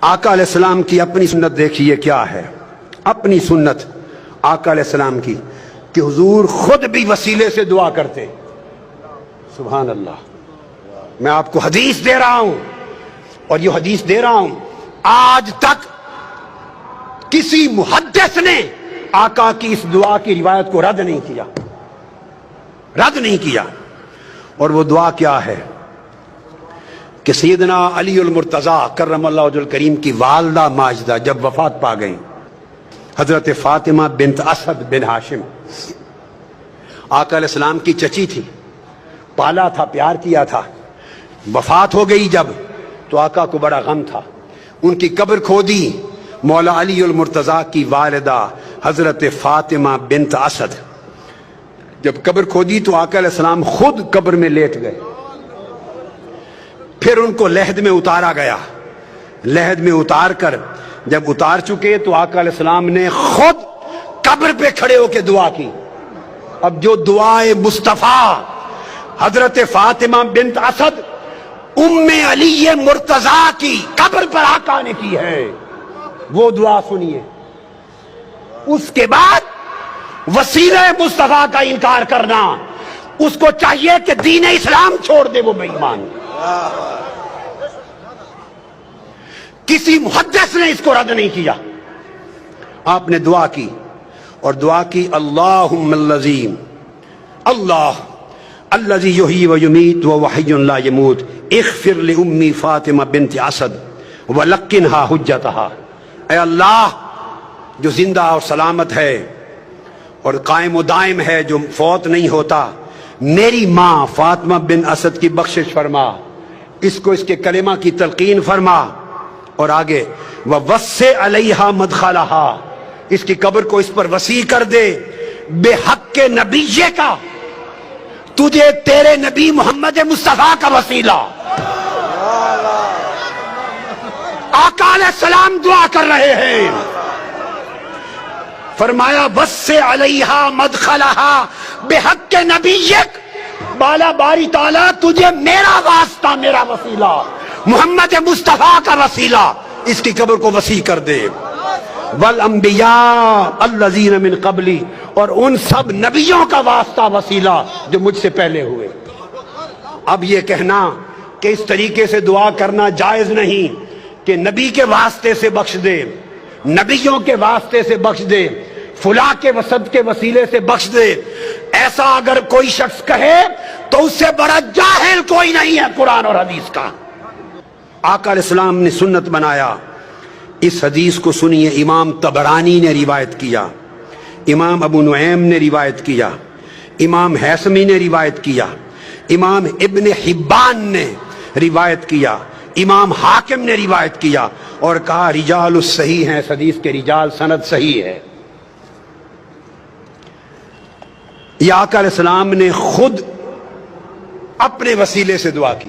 آقا علیہ السلام کی اپنی سنت دیکھیے کیا ہے. اپنی سنت آقا علیہ السلام کی کہ حضور خود بھی وسیلے سے دعا کرتے. سبحان اللہ. میں آپ کو حدیث دے رہا ہوں اور یہ حدیث دے رہا ہوں آج تک کسی محدث نے آقا کی اس دعا کی روایت کو رد نہیں کیا. رد نہیں کیا. اور وہ دعا کیا ہے کہ سیدنا علی المرتضیٰ کرم اللہ وجہ الکریم کی والدہ ماجدہ جب وفات پا گئیں، حضرت فاطمہ بنت اسد بن ہاشم آقا علیہ السلام کی چچی تھی، پالا تھا، پیار کیا تھا. وفات ہو گئی جب تو آقا کو بڑا غم تھا. ان کی قبر کھودی. مولا علی المرتضیٰ کی والدہ حضرت فاطمہ بنت اسد جب قبر کھودی تو آقا علیہ السلام خود قبر میں لیٹ گئے. پھر ان کو لحد میں اتارا گیا. لحد میں اتار کر جب اتار چکے تو آقا علیہ السلام نے خود قبر پہ کھڑے ہو کے دعا کی. اب جو دعائے مصطفیٰ حضرت فاطمہ بنت اسد ام علی مرتضیٰ کی قبر پر آقا نے کی ہے وہ دعا سنیے. اس کے بعد وسیلہ مصطفیٰ کا انکار کرنا، اس کو چاہیے کہ دین اسلام چھوڑ دے. وہ بے ایمان. کسی محدث نے اس کو رد نہیں کیا. آپ نے دعا کی اور دعا کی اللہم اللذین اللہ الذی یحیی و یمیت وہو حی لا یموت اغفر لأمی فاطمہ بنت اسد ولقنہا حجتہا. اے اللہ جو زندہ اور سلامت ہے اور قائم و دائم ہے، جو فوت نہیں ہوتا، میری ماں فاطمہ بن اسد کی بخشش فرما، اس کو اس کے کلمہ کی تلقین فرما. اور آگے وَوَسِّعْ عَلَيْهَا مَدْخَلَهَا، اس کی قبر کو اس پر وسیع کر دے. بے حق کے نبیے کا، تجھے تیرے نبی محمد مصطفیٰ کا وسیلہ. آقا علیہ السلام دعا کر رہے ہیں. فرمایا وَسِّعْ عَلَيْهَا مَدْخَلَهَا بِحَقِّ نَبِيِّكَ، بالا باری تعالیٰ تجھے میرا واسطہ، میرا وسیلہ، محمد مصطفیٰ کا وسیلہ، اس کی قبر کو وسیع کر دے. وَالْأَنْبِيَاءَ الَّذِينَ مِنْ قَبْلِي، اور ان سب نبیوں کا واسطہ، وسیلہ جو مجھ سے پہلے ہوئے. اب یہ کہنا کہ اس طریقے سے دعا کرنا جائز نہیں کہ نبی کے واسطے سے بخش دے، نبیوں کے واسطے سے بخش دے، فلاں کے وسط کے وسیلے سے بخش دے، ایسا اگر کوئی شخص کہے تو اس سے بڑا جاہل کوئی نہیں ہے قرآن اور حدیث کا. آقا علیہ السلام نے سنت بنایا. اس حدیث کو سنیے. امام طبرانی نے روایت کیا، امام ابو نعیم نے روایت کیا، امام حیثمی نے روایت کیا، امام ابن حبان نے روایت کیا، امام حاکم نے روایت کیا اور کہا رجال الصحیح ہیں، اس حدیث کے رجال سند صحیح ہے. یہ آقا علیہ السلام نے خود اپنے وسیلے سے دعا کی.